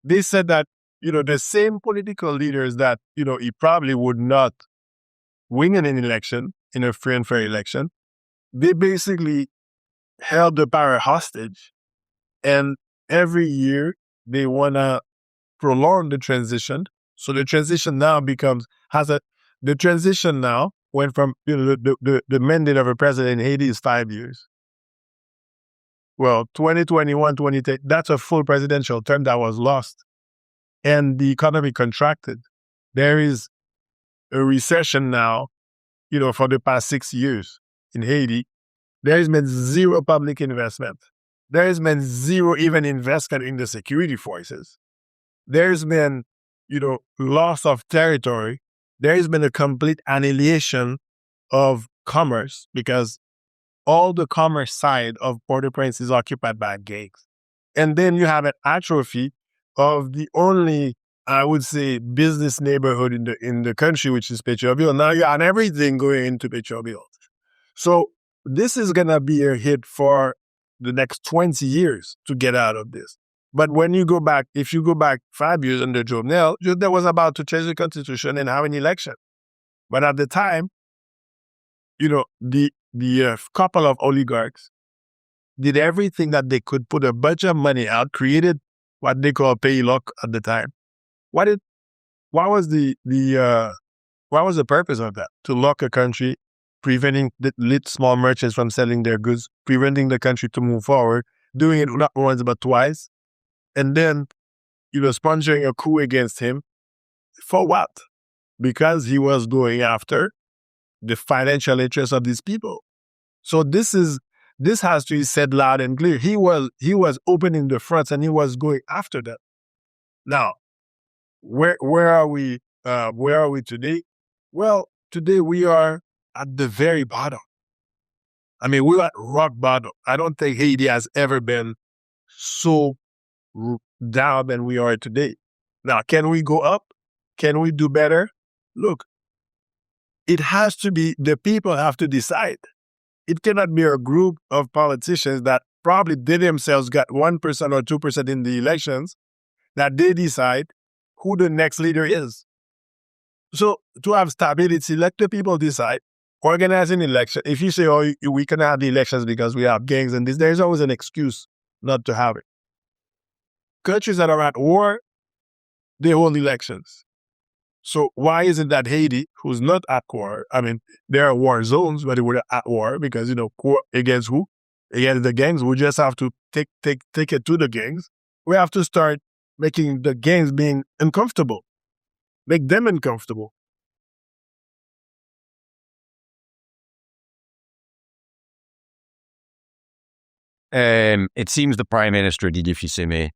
they said that, the same political leaders that, he probably would not win an election, in a free and fair election, they basically held the power hostage. And every year they want to prolong the transition. So the transition now the transition now went from, the mandate of a president in Haiti is 5 years. Well, 2021, 2010, that's a full presidential term that was lost. And the economy contracted. There is a recession now, for the past 6 years in Haiti. There has been zero public investment. There has been zero even investment in the security forces. There's been, loss of territory. There has been a complete annihilation of commerce because all the commerce side of Port-au-Prince is occupied by gangs. And then you have an atrophy of the only, I would say, business neighborhood in the country, which is Pétionville. Now you have everything going into Pétionville. So this is going to be a hit for the next 20 years to get out of this. But if you go back 5 years under Jovenel was about to change the constitution and have an election. But at the time, the couple of oligarchs did everything that they could, put a bunch of money out, created what they call pay lock at the time. What was the purpose of that? To lock a country, preventing the small merchants from selling their goods, preventing the country to move forward, doing it not once but twice, and then, sponsoring a coup against him. For what? Because he was going after the financial interests of these people. So this has to be said loud and clear. He was opening the fronts and he was going after them. Now, where are we? Where are we today? Well, today we are at the very bottom. I mean, we're at rock bottom. I don't think Haiti has ever been so down than we are today. Now, can we go up? Can we do better? Look, it has to be, the people have to decide. It cannot be a group of politicians that probably they themselves got 1% or 2% in the elections that they decide who the next leader is. So to have stability, let the people decide. Organize an election. If you say, we cannot have the elections because we have gangs and this, there's always an excuse not to have it. Countries that are at war, they hold elections. So why is it that Haiti, who's not at war, I mean, there are war zones, but we're at war because, against who? Against the gangs. We just have to take it to the gangs. We have to start making the gangs being uncomfortable. Make them uncomfortable. It seems the Prime Ministre, Didier Fils-Aimé,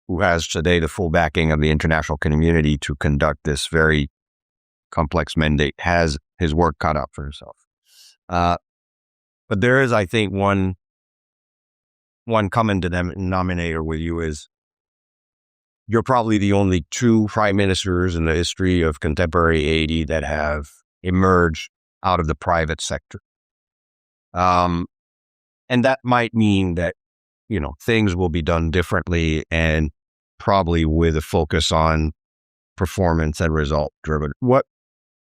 who has today the full backing of the international community to conduct this very complex mandate, has his work cut out for himself. But there is, I think, one common denominator with you is you're probably the only two prime ministers in the history of contemporary Haiti that have emerged out of the private sector. And that might mean that, things will be done differently and probably with a focus on performance and result driven. What,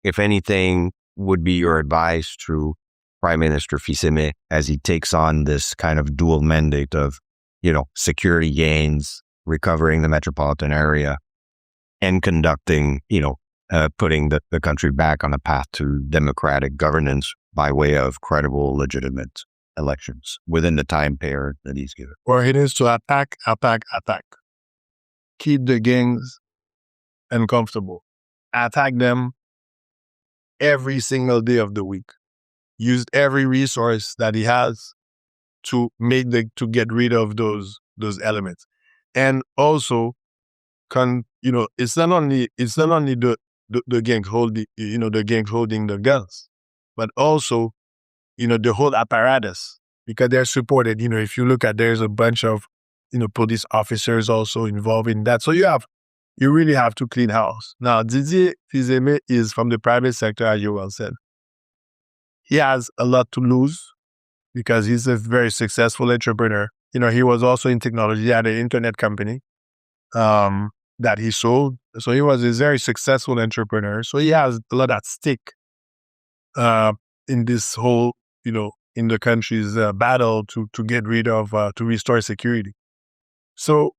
if anything, would be your advice to Prime Minister Fils-Aimé as he takes on this kind of dual mandate of, security gains, recovering the metropolitan area, and conducting, putting the country back on a path to democratic governance by way of credible, legitimate elections within the time period that he's given? Or it is to attack. Keep the gangs uncomfortable. Attack them every single day of the week. Use every resource that he has to get rid of those elements. And also, it's not only the gang holding the guns, but also, the whole apparatus, because they're supported. If you look at, there's a bunch of, police officers also involved in that. So you really have to clean house. Now, Didier Fils-Aimé is from the private sector, as you well said. He has a lot to lose because he's a very successful entrepreneur. He was also in technology. He had an internet company that he sold. So he was a very successful entrepreneur. So he has a lot at stake in this whole, in the country's battle to get rid of, to restore security. So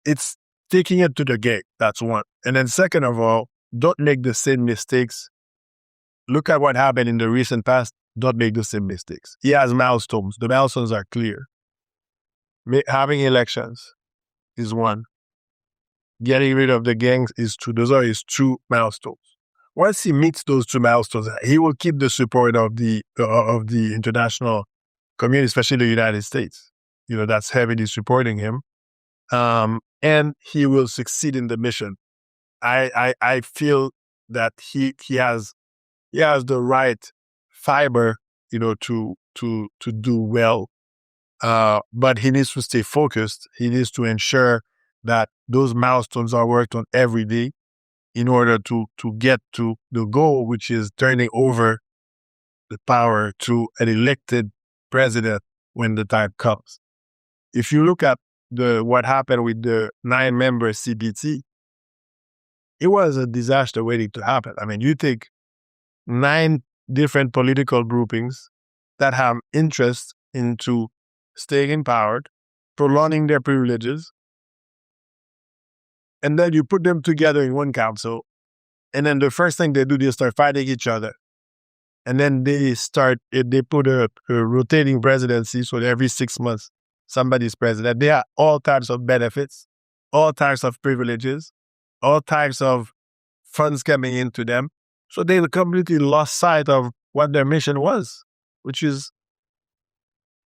it's taking it to the gate. That's one. And then second of all, don't make the same mistakes. Look at what happened in the recent past. Don't make the same mistakes. He has milestones. The milestones are clear. Having elections is one. Getting rid of the gangs is two. Those are his two milestones. Once he meets those two milestones, he will keep the support of the international community, especially the United States. That's heavily supporting him. And he will succeed in the mission. I feel that he has the right fiber, to do well. But he needs to stay focused. He needs to ensure that those milestones are worked on every day in order to get to the goal, which is turning over the power to an elected president when the time comes. If you look at what happened with the 9-member CPT, it was a disaster waiting to happen. I mean, you take 9 different political groupings that have interest into staying in power, prolonging their privileges, and then you put them together in one council, and then the first thing they do, they start fighting each other. And then they put a rotating presidency, so every 6 months, somebody's president. They have all types of benefits, all types of privileges, all types of funds coming into them. So they completely lost sight of what their mission was, which is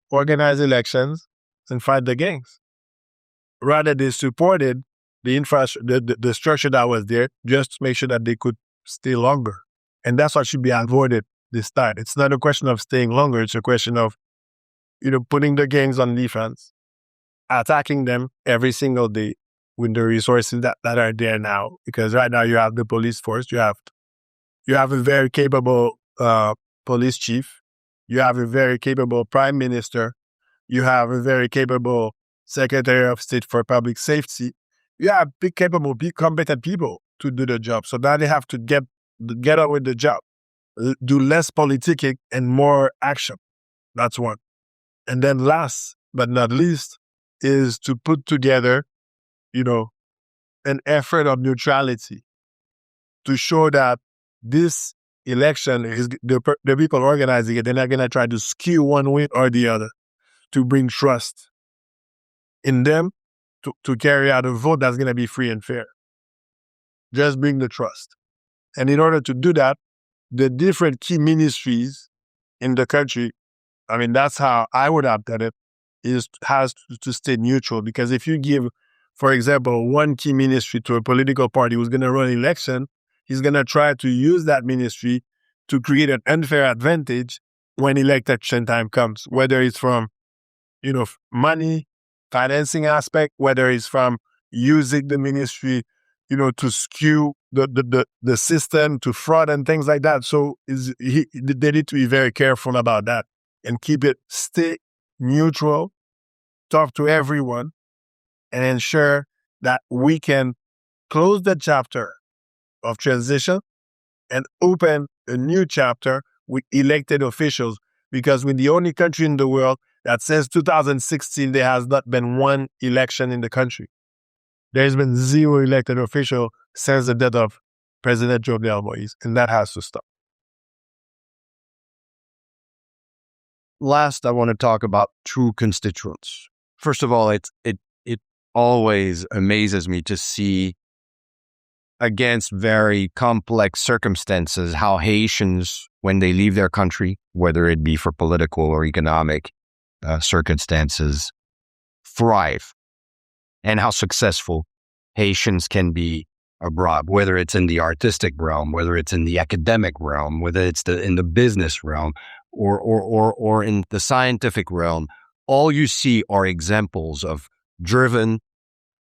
organize elections and fight the gangs. Rather, they supported the structure that was there just to make sure that they could stay longer. And that's what should be avoided this time. It's not a question of staying longer. It's a question of, putting the gangs on defense, attacking them every single day with the resources that are there now. Because right now you have the police force, you have a very capable police chief, you have a very capable prime minister, you have a very capable secretary of state for public safety. You have big, capable, big, competent people to do the job. So now they have to get on with the job, do less politicking and more action. That's one. And then last but not least is to put together, an effort of neutrality to show that this election is the people organizing it. They're not going to try to skew one way or the other to bring trust in them to carry out a vote that's going to be free and fair. Just bring the trust. And in order to do that, the different key ministries in the country, that's how I would have done it, has to stay neutral. Because if you give for example, one key ministry to a political party who's going to run election, he's going to try to use that ministry to create an unfair advantage when election time comes, whether it's from, money, financing aspect, whether it's from using the ministry, to skew the system to fraud and things like that. So they need to be very careful about that and stay neutral, talk to everyone, and ensure that we can close the chapter of transition and open a new chapter with elected officials, because we're the only country in the world that since 2016, there has not been one election in the country. There's been 0 elected official since the death of President Jovenel Moïse, and that has to stop. Last, I want to talk about two constituents. First of all, it always amazes me to see, against very complex circumstances, how Haitians, when they leave their country, whether it be for political or economic circumstances, thrive, and how successful Haitians can be abroad, whether it's in the artistic realm, whether it's in the academic realm, whether it's in the business realm, or in the scientific realm. All you see are examples of driven,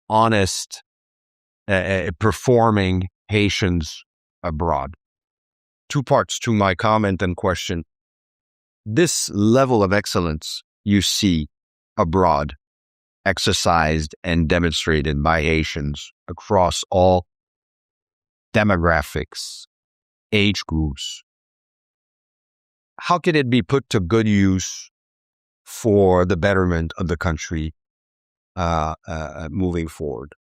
honest, performing Haitians abroad. Two parts to my comment and question. This level of excellence you see abroad, exercised and demonstrated by Haitians across all demographics, age groups, how can it be put to good use for the betterment of the country moving forward?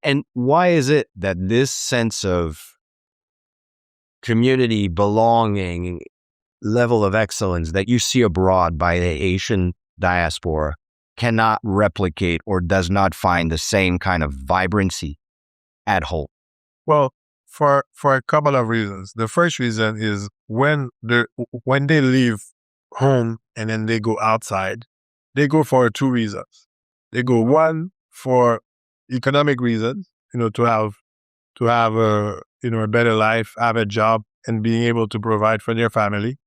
And why is it that this sense of community belonging, level of excellence that you see abroad by the Haitian diaspora cannot replicate or does not find the same kind of vibrancy at home? Well, for a couple of reasons. The first reason is when they leave home and then they go outside, they go for 2 reasons. They go, one, for economic reasons, to have a better life, have a job, and being able to provide for their family.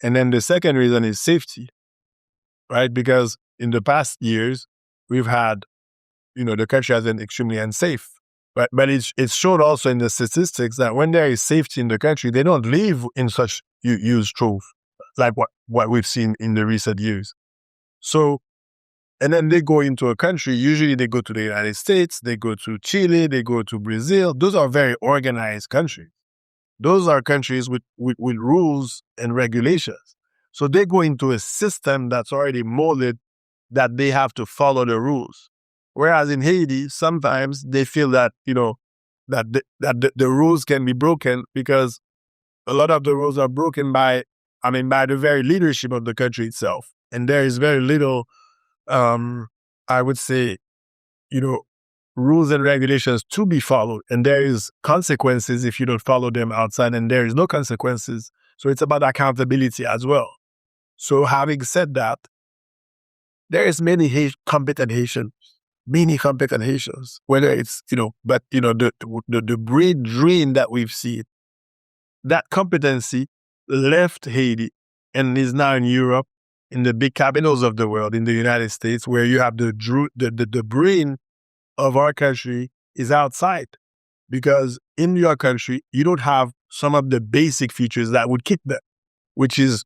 And then the second reason is safety, right? Because in the past years, we've had, the country has been extremely unsafe. But it's shown also in the statistics that when there is safety in the country, they don't live in such huge troves like what we've seen in the recent years. So, and then they go into a country, usually they go to the United States, they go to Chile, they go to Brazil. Those are very organized countries. Those are countries with rules and regulations. So they go into a system that's already molded that they have to follow the rules. Whereas in Haiti, sometimes they feel that, that the rules can be broken because a lot of the rules are broken by the very leadership of the country itself. And there is very little, I would say, rules and regulations to be followed. And there is consequences if you don't follow them outside, and there is no consequences. So it's about accountability as well. So having said that, there is many competent Haitians, whether it's, but, the brain drain that we've seen, that competency left Haiti and is now in Europe, in the big capitals of the world, in the United States, where you have the brain of our country is outside. Because in your country, you don't have some of the basic features that would keep them, which is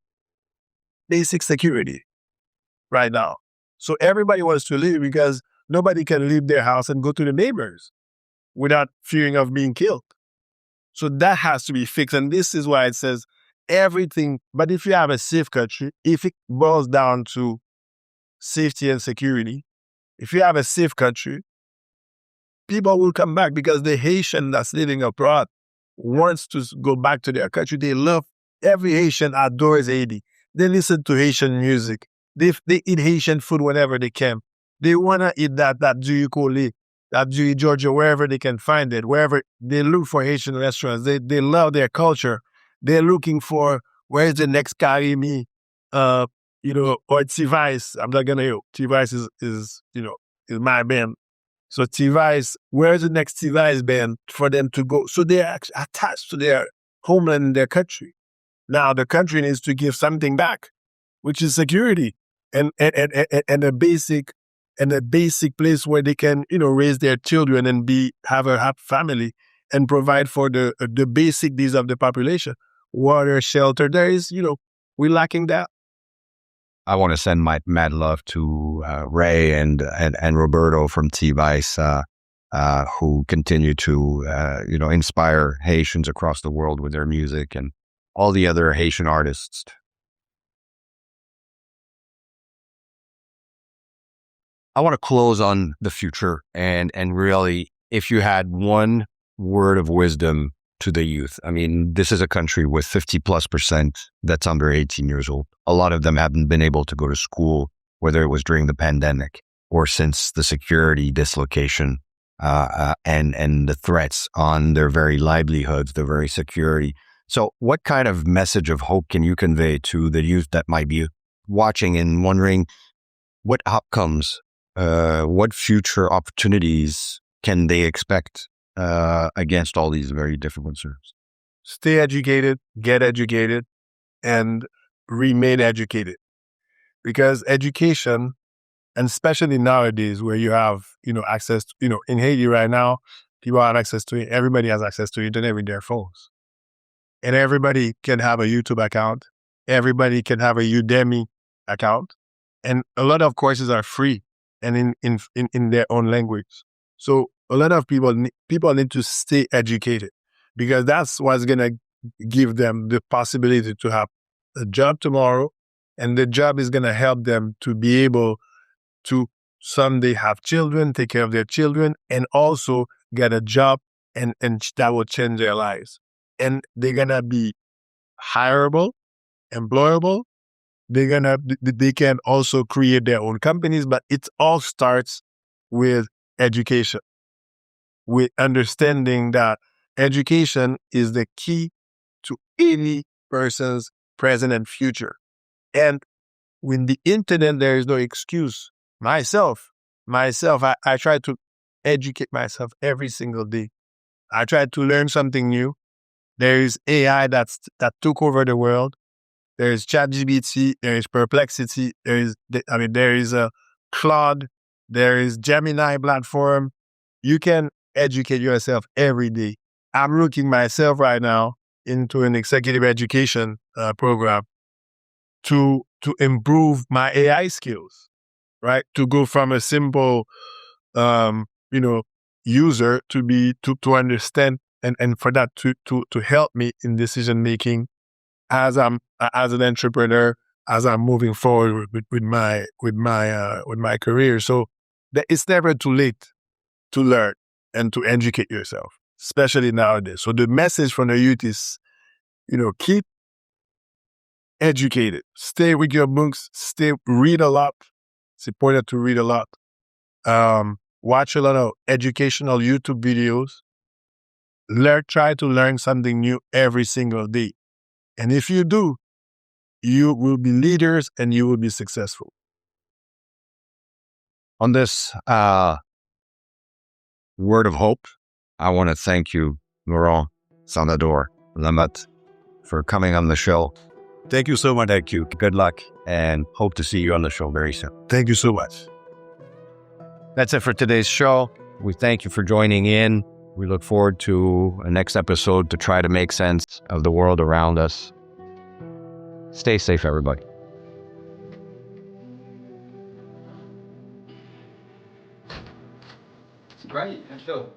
basic security right now. So everybody wants to leave because nobody can leave their house and go to the neighbors without fearing of being killed. So that has to be fixed. And this is why it says everything. But if you have a safe country, if it boils down to safety and security, if you have a safe country, people will come back because the Haitian that's living abroad wants to go back to their country. They love, every Haitian adores Haiti. They listen to Haitian music. They eat Haitian food whenever they can. They want to eat that Julie Collet, that Julie Georgia, wherever they can find it, wherever they look for Haitian restaurants. They love their culture. They're looking for where's the next Karimi, or T-Vice. I'm not going to, T-Vice is my band. So T-Vice, where's the next T-Vice band for them to go? So they are attached to their homeland and their country. Now the country needs to give something back, which is security and a basic place where they can, raise their children and have a happy family and provide for the basic needs of the population. Water, shelter. There is, we're lacking that. I want to send my mad love to Ray and Roberto from T-Vice, who continue to inspire Haitians across the world with their music, and all the other Haitian artists. I want to close on the future and really, if you had one word of wisdom to the youth. I mean, this is a country with 50+% that's under 18 years old. A lot of them haven't been able to go to school, whether it was during the pandemic or since the security dislocation and the threats on their very livelihoods, their very security. So what kind of message of hope can you convey to the youth that might be watching and wondering what outcomes, what future opportunities can they expect against all these very different concerns? Stay educated, get educated, and remain educated. Because education, and especially nowadays where you have, access to, in Haiti right now, people have access to it. Everybody has access to internet with their phones. And everybody can have a YouTube account. Everybody can have a Udemy account. And a lot of courses are free and in their own language. So a lot of people need to stay educated, because that's what's going to give them the possibility to have a job tomorrow. And the job is going to help them to be able to someday have children, take care of their children, and also get a job, and that will change their lives. And they're going to be hireable, employable. They can also create their own companies, but it all starts with education, with understanding that education is the key to any person's present and future. And with the internet, there is no excuse. Myself, I try to educate myself every single day. I try to learn something new. There is AI that took over the world. There is ChatGPT. There is Perplexity. There is a Claude. There is Gemini platform. You can educate yourself every day. I'm looking myself right now into an executive education program to improve my AI skills, right? To go from a simple, user to understand, and for that to help me in decision making as an entrepreneur, as I'm moving forward with my career. So it's never too late to learn and to educate yourself, especially nowadays. So the message from the youth is, keep educated. Stay with your books. Read a lot. It's important to read a lot. Watch a lot of educational YouTube videos. Try to learn something new every single day. And if you do, you will be leaders and you will be successful. On this word of hope, I want to thank you, Laurent Lamothe, for coming on the show. Thank you so much. Thank you. Good luck, and hope to see you on the show very soon. Thank you so much. That's it for today's show. We thank you for joining in. We look forward to a next episode to try to make sense of the world around us. Stay safe, everybody. Great, let's go.